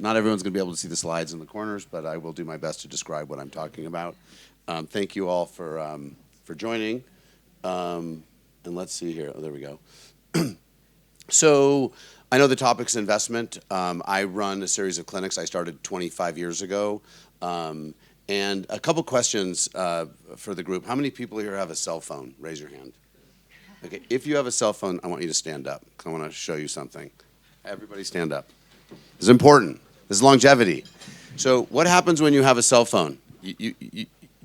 Not everyone's going to be able to see the slides in the corners, but I will do my best to describe what I'm talking about. Thank you all for joining. And let's see here. Oh, there we go. So I know the topic's investment. I run a series of clinics. I started 25 years ago. And a couple questions for the group. How many people here have a cell phone? Raise your hand. Okay, if you have a cell phone, I want you to stand up. I want to show you something. Everybody stand up. This is important. This is longevity. So what happens when you have a cell phone? Do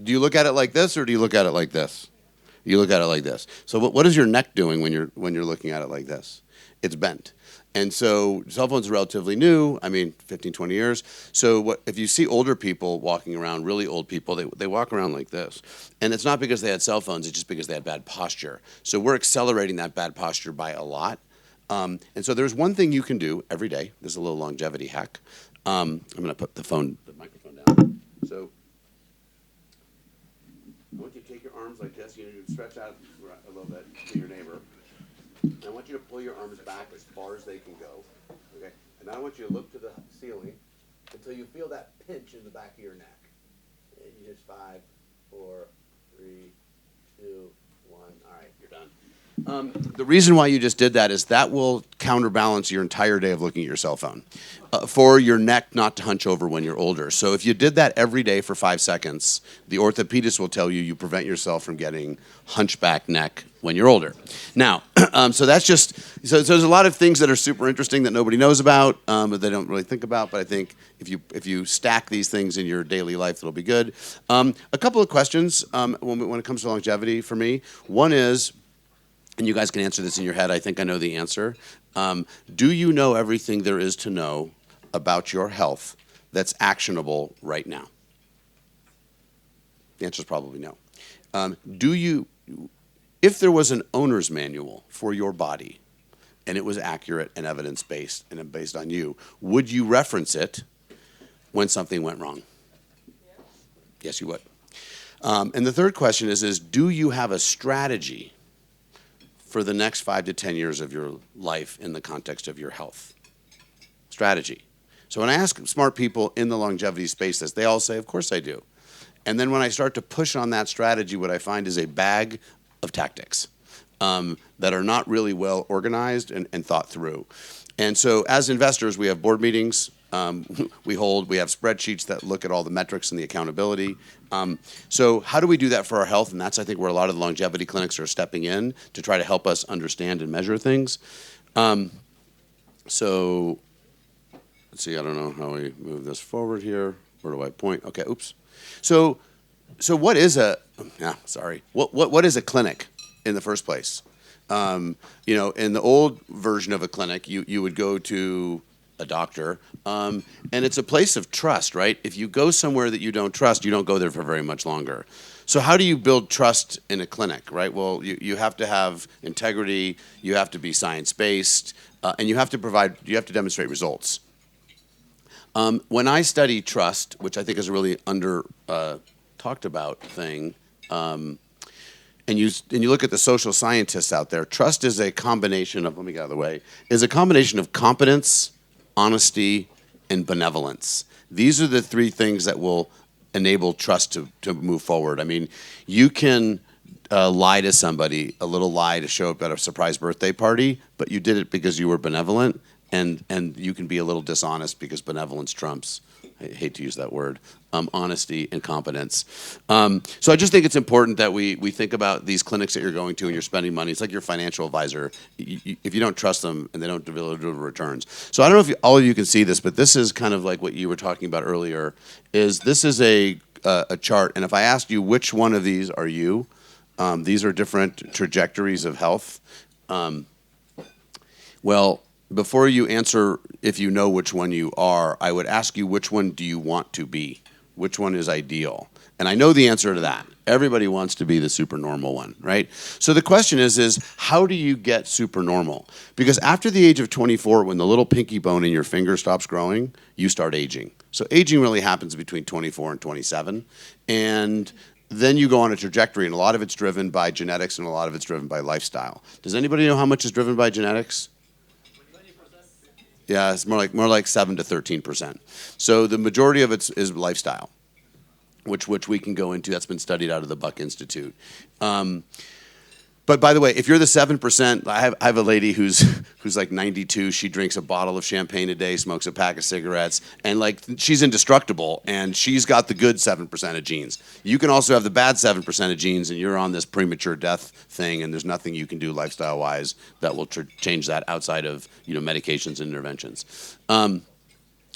you look at it like this, or do you look at it like this? You look at it like this. So what is your neck doing when you're looking at it like this? It's bent. And so cell phones are relatively new, 15, 20 years. So if you see older people walking around, really old people, they walk around like this. And it's not because they had cell phones, it's just because they had bad posture. So we're accelerating that bad posture by a lot. And so there's one thing you can do every day. This is a little longevity hack. I'm going to put the microphone down. So I want you to take your arms like this. You stretch out a little bit to your neighbor. I want you to pull your arms back as far as they can go. Okay. And I want you to look to the ceiling until you feel that pinch in the back of your neck. And you just 5, 4, 3, 2, 1. All right, you're done. The reason why you just did that is that will counterbalance your entire day of looking at your cell phone for your neck not to hunch over when you're older. So if you did that every day for 5 seconds, the orthopedist will tell you prevent yourself from getting hunchback neck when you're older. Now, so that's just, so there's a lot of things that are super interesting that nobody knows about, but they don't really think about. But I think if you stack these things in your daily life, it'll be good. A couple of questions when it comes to longevity for me. One is, and you guys can answer this in your head. I think I know the answer. Do you know everything there is to know about your health that's actionable right now? The answer is probably no. If there was an owner's manual for your body and it was accurate and evidence-based and based on you, would you reference it when something went wrong? Yes, you would. And the third question is do you have a strategy for the next 5 to 10 years of your life in the context of your health? Strategy. So when I ask smart people in the longevity space this, they all say, of course I do. And then when I start to push on that strategy, what I find is a bag of tactics that are not really well organized and thought through. And so as investors, we have board meetings. We have spreadsheets that look at all the metrics and the accountability. So how do we do that for our health? And that's, I think, where a lot of the longevity clinics are stepping in to try to help us understand and measure things. So let's see, I don't know how we move this forward here. Where do I point? Okay, oops. So what is what is a clinic in the first place? In the old version of a clinic, you would go to a doctor, and it's a place of trust, right? If you go somewhere that you don't trust, you don't go there for very much longer. So how do you build trust in a clinic, right? Well, you have to have integrity, you have to be science-based, and you have to demonstrate results. When I study trust, which I think is a really under talked about thing, and you look at the social scientists out there, trust is a combination of, let me get out of the way, is a combination of competence, honesty, and benevolence. These are the 3 things that will enable trust to move forward. You can lie to somebody, a little lie to show up at a surprise birthday party, but you did it because you were benevolent, and you can be a little dishonest because benevolence trumps, I hate to use that word, honesty and competence. So I just think it's important that we think about these clinics that you're going to and you're spending money. It's like your financial advisor. If you don't trust them and they don't deliver returns. So I don't know if all of you can see this, but this is kind of like what you were talking about earlier, this is a chart. And if I asked you which one of these are you, these are different trajectories of health. Well, before you answer if you know which one you are, I would ask you which one do you want to be? Which one is ideal? And I know the answer to that. Everybody wants to be the supernormal one, right? So the question is how do you get supernormal? Because after the age of 24, when the little pinky bone in your finger stops growing, you start aging. So aging really happens between 24 and 27. And then you go on a trajectory, and a lot of it's driven by genetics and a lot of it's driven by lifestyle. Does anybody know how much is driven by genetics? Yeah, it's more like 7 to 13%. So the majority of it is lifestyle, which we can go into. That's been studied out of the Buck Institute. But by the way, if you're the 7%, I have a lady who's like 92. She drinks a bottle of champagne a day, smokes a pack of cigarettes, and like she's indestructible. And she's got the good 7% of genes. You can also have the bad 7% of genes, and you're on this premature death thing. And there's nothing you can do lifestyle-wise that will change that outside of medications and interventions.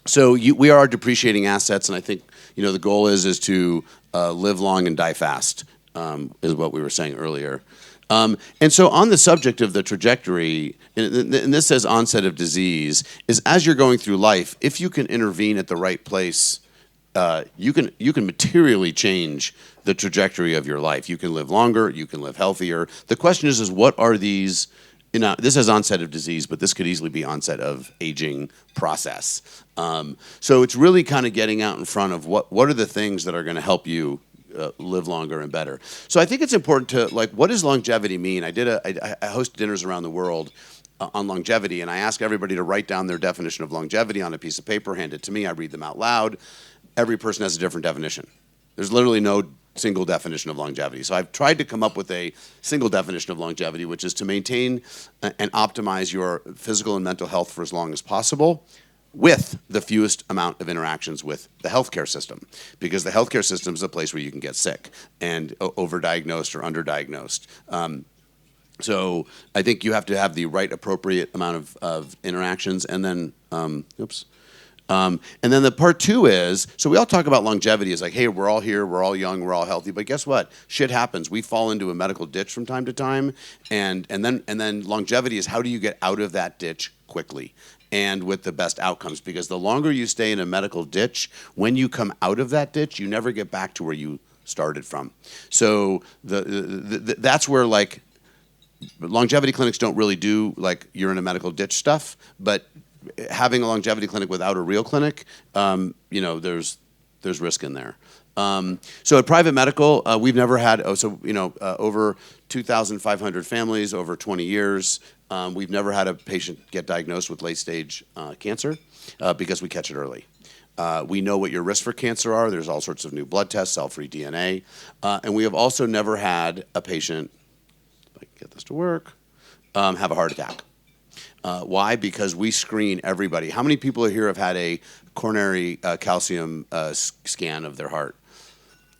So we are depreciating assets, and I think the goal is to live long and die fast, is what we were saying earlier. And so on the subject of the trajectory, and this says onset of disease, is as you're going through life, if you can intervene at the right place, you can materially change the trajectory of your life. You can live longer, you can live healthier. The question is what are these? This has onset of disease, but this could easily be onset of aging process. So it's really kind of getting out in front of what are the things that are going to help you live longer and better. So I think it's important to, what does longevity mean? I host dinners around the world on longevity, and I ask everybody to write down their definition of longevity on a piece of paper, hand it to me, I read them out loud. Every person has a different definition. There's literally no single definition of longevity. So I've tried to come up with a single definition of longevity, which is to maintain and optimize your physical and mental health for as long as possible, with the fewest amount of interactions with the healthcare system, because the healthcare system is a place where you can get sick and overdiagnosed or underdiagnosed. So I think you have to have the right appropriate amount of interactions, and then and then the part two is, so we all talk about longevity as like, hey, we're all here, we're all young, we're all healthy, but guess what? Shit happens. We fall into a medical ditch from time to time, and then longevity is how do you get out of that ditch quickly and with the best outcomes, because the longer you stay in a medical ditch, when you come out of that ditch, you never get back to where you started from. So that's where longevity clinics don't really do you're in a medical ditch stuff, but having a longevity clinic without a real clinic, there's risk in there. So at private medical, we've never had, over 2,500 families over 20 years. We've never had a patient get diagnosed with late-stage cancer because we catch it early. We know what your risks for cancer are. There's all sorts of new blood tests, cell-free DNA. And we have also never had a patient, if I can get this to work, have a heart attack. Why? Because we screen everybody. How many people here have had a coronary calcium scan of their heart?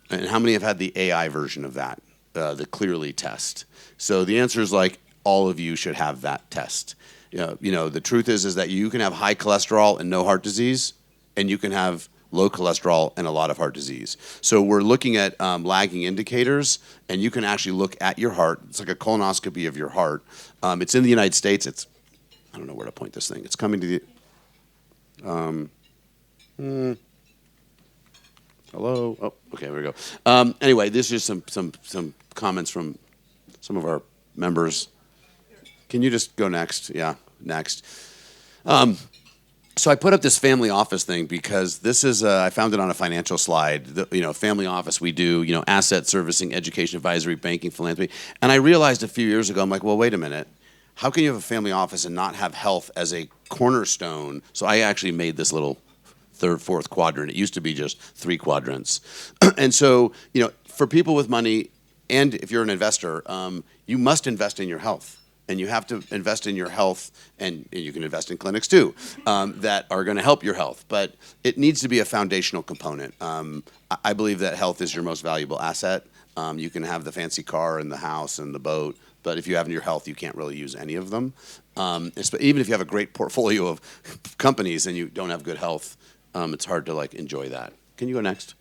And how many have had the AI version of that, the Clearly test? So the answer is all of you should have that test. The truth is that you can have high cholesterol and no heart disease, and you can have low cholesterol and a lot of heart disease. So we're looking at lagging indicators, and you can actually look at your heart. It's like a colonoscopy of your heart. It's in the United States. I don't know where to point this thing. It's coming to the... Hello? Oh, okay, there we go. Anyway, this is some comments from some of our members. Can you just go next? Yeah, next. So I put up this family office thing because this is, I found it on a financial slide. Family office, we do, asset servicing, education advisory, banking, philanthropy. And I realized a few years ago, I'm like, well, wait a minute. How can you have a family office and not have health as a cornerstone? So I actually made this little third, fourth quadrant. It used to be just 3 quadrants. And so, for people with money, and if you're an investor, you must invest in your health. And you have to invest in your health, and you can invest in clinics too, that are going to help your health. But it needs to be a foundational component. I believe that health is your most valuable asset. You can have the fancy car and the house and the boat, but if you have your health, you can't really use any of them. Even if you have a great portfolio of companies and you don't have good health, it's hard to enjoy that. Can you go next?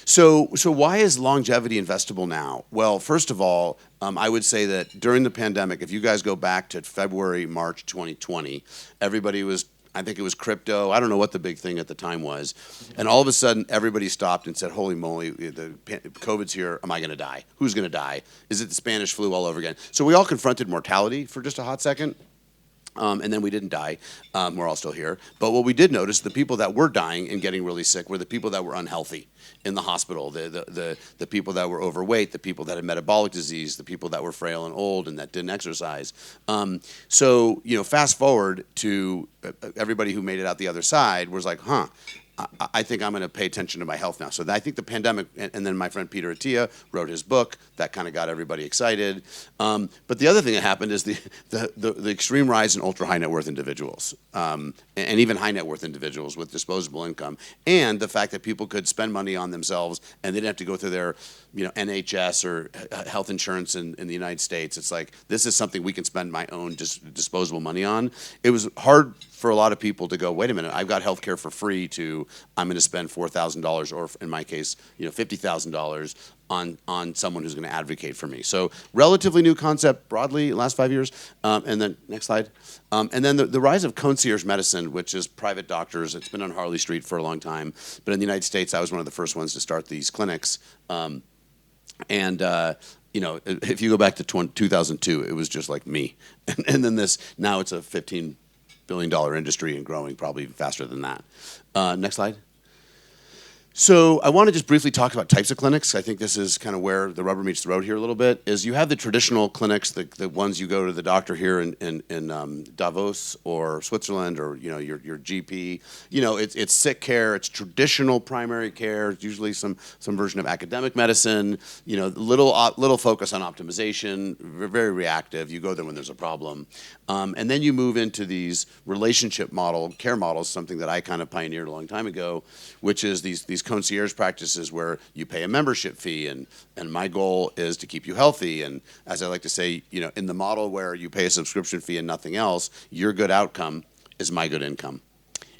So why is longevity investable now? Well, first of all, I would say that during the pandemic, if you guys go back to February, March 2020, everybody was, I think it was crypto. I don't know what the big thing at the time was. And all of a sudden, everybody stopped and said, holy moly, COVID's here. Am I going to die? Who's going to die? Is it the Spanish flu all over again? So we all confronted mortality for just a hot second. And then we didn't die. We're all still here. But what we did notice, the people that were dying and getting really sick were the people that were unhealthy in the hospital, the people that were overweight, the people that had metabolic disease, the people that were frail and old and that didn't exercise. So, fast forward to everybody who made it out the other side was like, I think I'm going to pay attention to my health now. So I think the pandemic, and then my friend Peter Attia wrote his book. That kind of got everybody excited. But the other thing that happened is the extreme rise in ultra high net worth individuals, and even high net worth individuals with disposable income, and the fact that people could spend money on themselves and they didn't have to go through their NHS or health insurance in the United States. It's like, this is something we can spend my own disposable money on. It was hard for a lot of people to go, wait a minute, I've got health care for free, to I'm going to spend $4,000 or in my case, $50,000 on someone who's going to advocate for me. So relatively new concept broadly last 5 years. And then next slide. And then the rise of concierge medicine, which is private doctors. It's been on Harley Street for a long time. But in the United States, I was one of the first ones to start these clinics. If you go back to 2002, it was just like me. And then now it's a $15 billion industry and growing probably faster than that. Next slide. So I want to just briefly talk about types of clinics. I think this is kind of where the rubber meets the road here a little bit. Is you have the traditional clinics, the ones you go to the doctor here in Davos or Switzerland, or your GP. It's sick care. It's traditional primary care. It's usually some version of academic medicine. Little focus on optimization. Very reactive. You go there when there's a problem, and then you move into these relationship care models. Something that I kind of pioneered a long time ago, which is these concierge practices where you pay a membership fee, and my goal is to keep you healthy. And as I like to say, in the model where you pay a subscription fee and nothing else, your good outcome is my good income.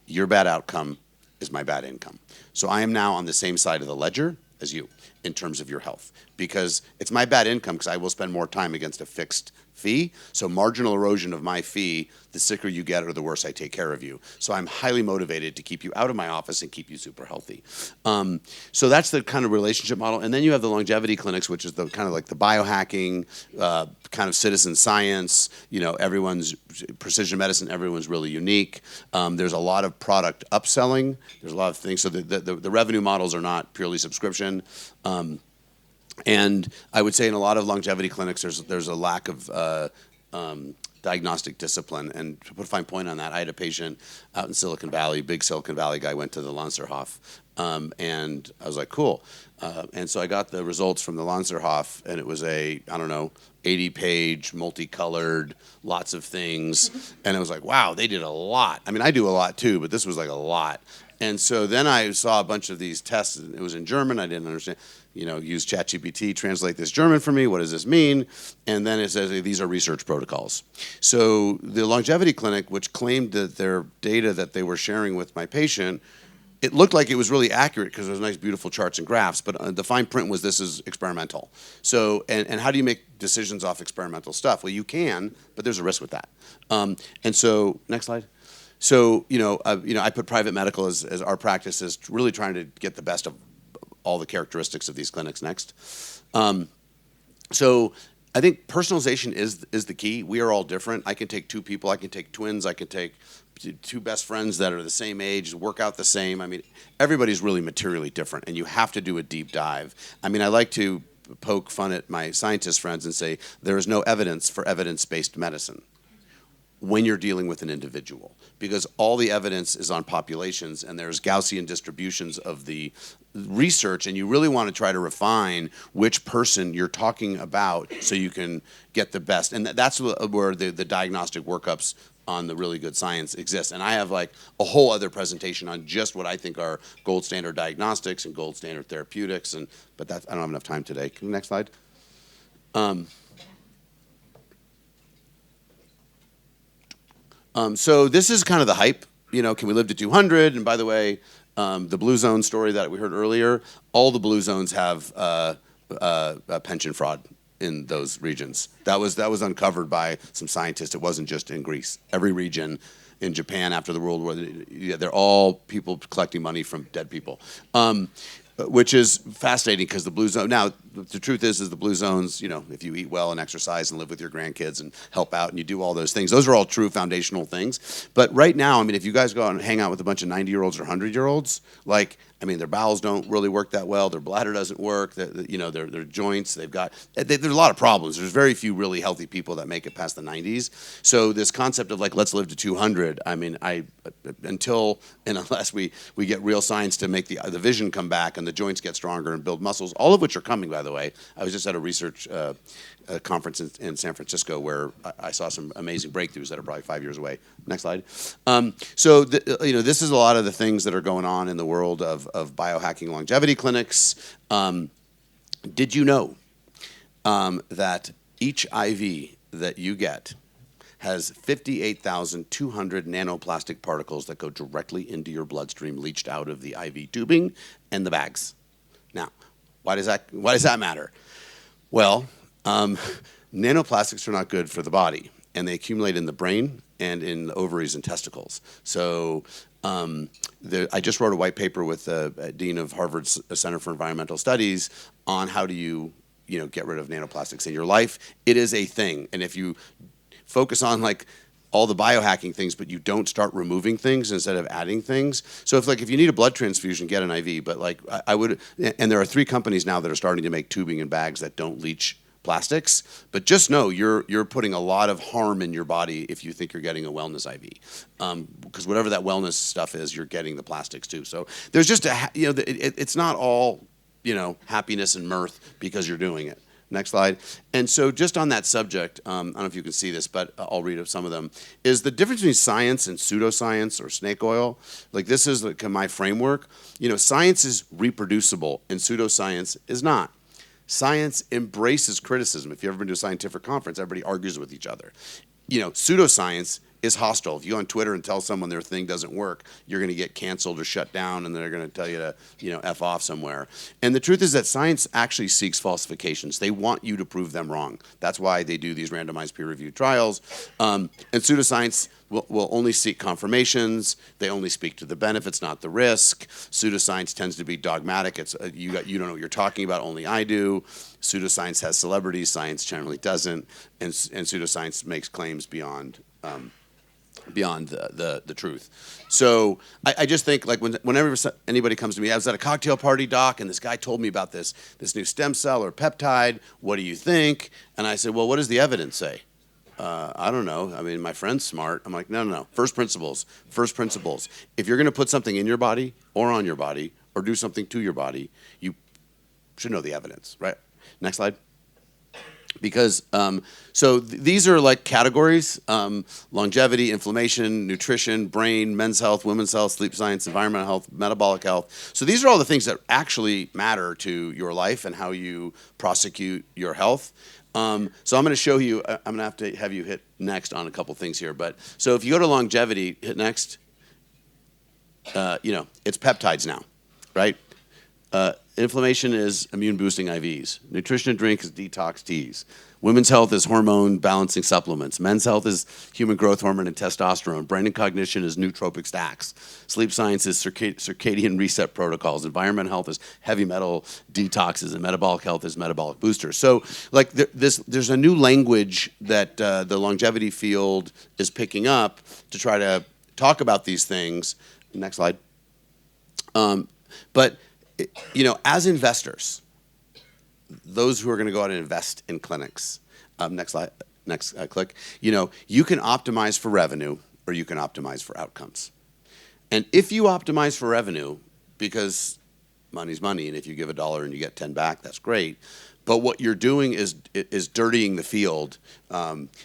Your bad outcome is my bad income. So I am now on the same side of the ledger as you in terms of your health, because it's my bad income because I will spend more time against a fixed fee. So marginal erosion of my fee, the sicker you get or the worse I take care of you. So I'm highly motivated to keep you out of my office and keep you super healthy. So that's the kind of relationship model. And then you have the longevity clinics, which is the kind of like the biohacking, kind of citizen science. Everyone's precision medicine, everyone's really unique. There's a lot of product upselling. There's a lot of things. So the revenue models are not purely subscription. And I would say in a lot of longevity clinics, there's a lack of diagnostic discipline. And to put a fine point on that, I had a patient out in Silicon Valley, big Silicon Valley guy, went to the Seehof, and I was like, cool. And so I got the results from the Seehof, and it was 80-page, multicolored, lots of things. And I was like, wow, they did a lot. I mean, I do a lot too, but this was like a lot. And so then I saw a bunch of these tests. It was in German. I didn't understand. Use ChatGPT, translate this German for me. What does this mean? And then it says, hey, these are research protocols. So the longevity clinic, which claimed that their data that they were sharing with my patient, it looked like it was really accurate because there was nice, beautiful charts and graphs, but the fine print was this is experimental. So, and how do you make decisions off experimental stuff? Well, you can, but there's a risk with that. And so, next slide. So, I put private medical as our practice, is really trying to get the best of all the characteristics of these clinics next. So I think personalization is the key. We are all different. I can take two people. I can take twins. I can take two best friends that are the same age, work out the same. I mean, everybody's really materially different, and you have to do a deep dive. I mean, I like to poke fun at my scientist friends and say there is no evidence for evidence-based medicine when you're dealing with an individual, because all the evidence is on populations, and there's Gaussian distributions of the research, and you really want to try to refine which person you're talking about so you can get the best. And that's where the diagnostic workups on the really good science exists. And I have like a whole other presentation on just what I think are gold standard diagnostics and gold standard therapeutics, but I don't have enough time today. Next slide. So this is kind of the hype. Can we live to 200? And by the way, the blue zone story that we heard earlier, all the blue zones have pension fraud in those regions. That was uncovered by some scientists. It wasn't just in Greece. Every region in Japan after the World War, they're all people collecting money from dead people, which is fascinating because the blue zone. Now, the truth is the blue zones, if you eat well and exercise and live with your grandkids and help out and you do all those things, those are all true foundational things. But right now, I mean, if you guys go out and hang out with a bunch of 90-year-olds or 100-year-olds, like, I mean, their bowels don't really work that well. Their bladder doesn't work. Their joints, there's a lot of problems. There's very few really healthy people that make it past the 90s. So this concept of like, let's live to 200, I mean, unless we get real science to make the vision come back and the joints get stronger and build muscles, all of which are coming, by the way. I was just at a research conference in San Francisco where I saw some amazing breakthroughs that are probably 5 years away. Next slide. This is a lot of the things that are going on in the world of biohacking longevity clinics. Did you know that each IV that you get has 58,200 nanoplastic particles that go directly into your bloodstream, leached out of the IV tubing and the bags? Now, why does that matter? Well, nanoplastics are not good for the body, and they accumulate in the brain and in the ovaries and testicles. So I just wrote a white paper with the dean of Harvard's Center for Environmental Studies on how do you get rid of nanoplastics in your life. It is a thing, and if you focus on like all the biohacking things, but you don't start removing things instead of adding things. So if you need a blood transfusion, get an IV. But like I would, and there are 3 companies now that are starting to make tubing and bags that don't leach plastics. But just know you're putting a lot of harm in your body if you think you're getting a wellness IV, because whatever that wellness stuff is, you're getting the plastics too. So there's just it's not all happiness and mirth because you're doing it. Next slide. And so just on that subject, I don't know if you can see this, but I'll read some of them, is the difference between science and pseudoscience or snake oil. Like this is like my framework. Science is reproducible and pseudoscience is not. Science embraces criticism. If you've ever been to a scientific conference, everybody argues with each other. Pseudoscience is hostile. If you go on Twitter and tell someone their thing doesn't work, you're going to get canceled or shut down, and they're going to tell you to, F off somewhere. And the truth is that science actually seeks falsifications. They want you to prove them wrong. That's why they do these randomized peer-reviewed trials. And pseudoscience will only seek confirmations. They only speak to the benefits, not the risk. Pseudoscience tends to be dogmatic. It's you don't know what you're talking about. Only I do. Pseudoscience has celebrities. Science generally doesn't. And pseudoscience makes claims beyond the truth. So I just think like whenever anybody comes to me, I was at a cocktail party, doc, and this guy told me about this new stem cell or peptide. What do you think? And I said, well, what does the evidence say? I don't know. I mean, my friend's smart. I'm like, no. First principles. If you're going to put something in your body or on your body or do something to your body, you should know the evidence, right? Next slide. Because these are like categories: longevity, inflammation, nutrition, brain, men's health, women's health, sleep science, environmental health, metabolic health. So these are all the things that actually matter to your life and how you prosecute your health. So I'm going to show you. I'm going to have you hit next on a couple things here. But so if you go to longevity, hit next. It's peptides now, right? Inflammation is immune boosting IVs. Nutrition and drink is detox teas. Women's health is hormone balancing supplements. Men's health is human growth hormone and testosterone. Brain and cognition is nootropic stacks. Sleep science is circadian reset protocols. Environment health is heavy metal detoxes, and metabolic health is metabolic boosters. So, like, there's a new language that the longevity field is picking up to try to talk about these things. Next slide. But as investors, those who are going to go out and invest in clinics, next slide, click, you can optimize for revenue or you can optimize for outcomes. And if you optimize for revenue, because money's money, and if you give $1 and you get 10 back, that's great. But what you're doing is dirtying the field.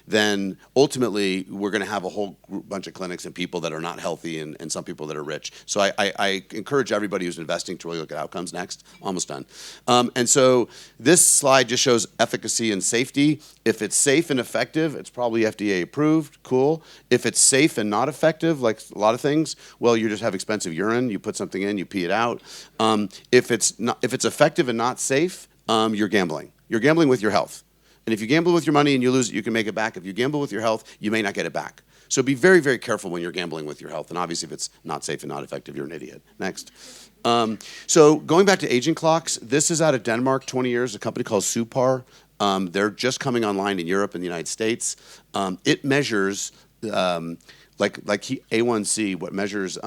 Then ultimately we're going to have a whole bunch of clinics and people that are not healthy and some people that are rich. So I encourage everybody who's investing to really look at outcomes next. Almost done. And so this slide just shows efficacy and safety. If it's safe and effective, it's probably FDA approved. Cool. If it's safe and not effective, like a lot of things, well, you just have expensive urine. You put something in, you pee it out. If it's effective and not safe, you're gambling. You're gambling with your health. And if you gamble with your money and you lose it, you can make it back. If you gamble with your health, you may not get it back. So be very, very careful when you're gambling with your health. And obviously, if it's not safe and not effective, you're an idiot. Next. So going back to aging clocks, this is out of Denmark, 20 years, a company called Supar. They're just coming online in Europe and the United States. It measures, A1C, what measures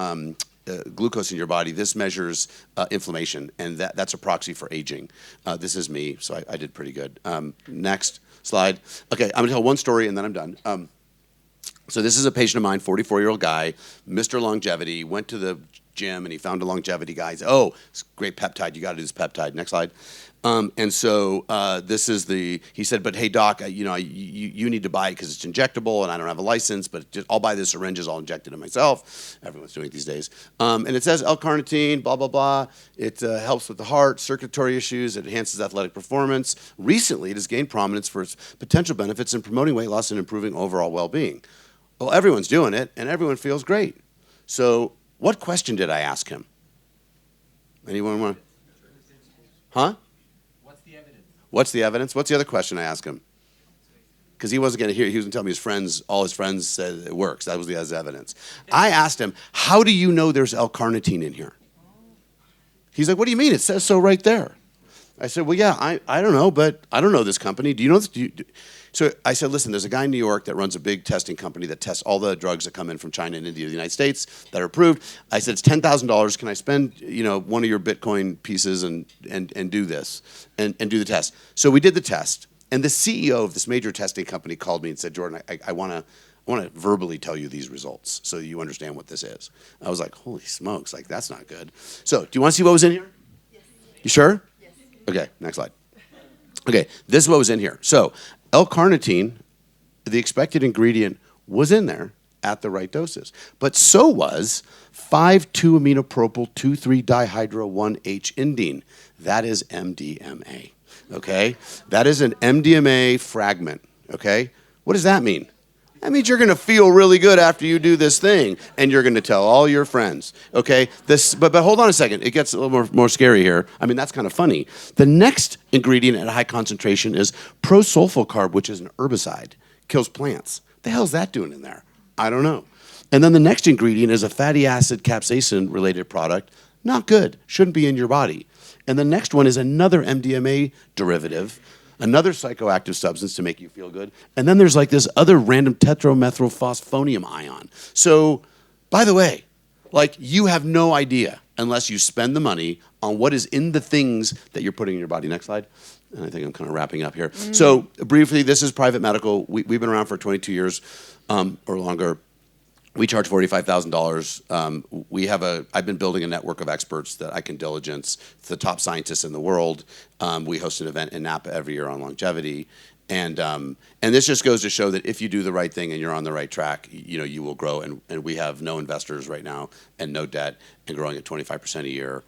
glucose in your body. This measures inflammation, and that's a proxy for aging. This is me, so I did pretty good. Next slide. Okay, I'm going to tell one story, and then I'm done. So this is a patient of mine, 44-year-old guy, Mr. Longevity, went to the gym, and he found a longevity guy. He said, oh, it's great peptide. You got to do this peptide. Next slide. And so this is he said, but hey, doc, you need to buy it because it's injectable, and I don't have a license, but I'll buy the syringes. I'll inject it in myself. Everyone's doing it these days. And it says L-carnitine, blah, blah, blah. It helps with the heart, circulatory issues. It enhances athletic performance. Recently, it has gained prominence for its potential benefits in promoting weight loss and improving overall well-being. Well, everyone's doing it, and everyone feels great. So what question did I ask him? Anyone want to? Huh? What's the evidence? What's the evidence? What's the other question I asked him? Because he wasn't going to hear. He was going to tell me all his friends said it works. That was the evidence. I asked him, how do you know there's L-carnitine in here? He's like, what do you mean? It says so right there. I said, well, yeah, I don't know, but I don't know this company. Do you know this? So I said, listen, there's a guy in New York that runs a big testing company that tests all the drugs that come in from China and India to the United States that are approved. I said, it's $10,000. Can I spend one of your Bitcoin pieces and do this and do the test? So we did the test, and the CEO of this major testing company called me and said, Jordan, I want to verbally tell you these results so you understand what this is. I was like, holy smokes, like that's not good. So do you want to see what was in here? Yes. You sure? Yes. Okay, next slide. Okay, this is what was in here. So L-carnitine, the expected ingredient, was in there at the right doses. But so was 5,2-aminopropyl 2,3-dihydro-1H-indene. That is MDMA, okay? That is an MDMA fragment, okay? What does that mean? That means you're going to feel really good after you do this thing, and you're going to tell all your friends, okay? But hold on a second. It gets a little more scary here. I mean, that's kind of funny. The next ingredient at high concentration is prosulfocarb, which is an herbicide. Kills plants. The hell's that doing in there? I don't know. And then the next ingredient is a fatty acid capsaicin-related product. Not good. Shouldn't be in your body. And the next one is another MDMA derivative, another psychoactive substance to make you feel good. And then there's like this other random tetramethylphosphonium ion. So, by the way, like you have no idea unless you spend the money on what is in the things that you're putting in your body. Next slide. And I think I'm kind of wrapping up here. So briefly, this is private medical. We've been around for 22 years or longer. We charge $45,000. I've been building a network of experts that I can diligence, the top scientists in the world. We host an event in Napa every year on longevity. And this just goes to show that if you do the right thing and you're on the right track, you will grow. And we have no investors right now and no debt and growing at 25% a year.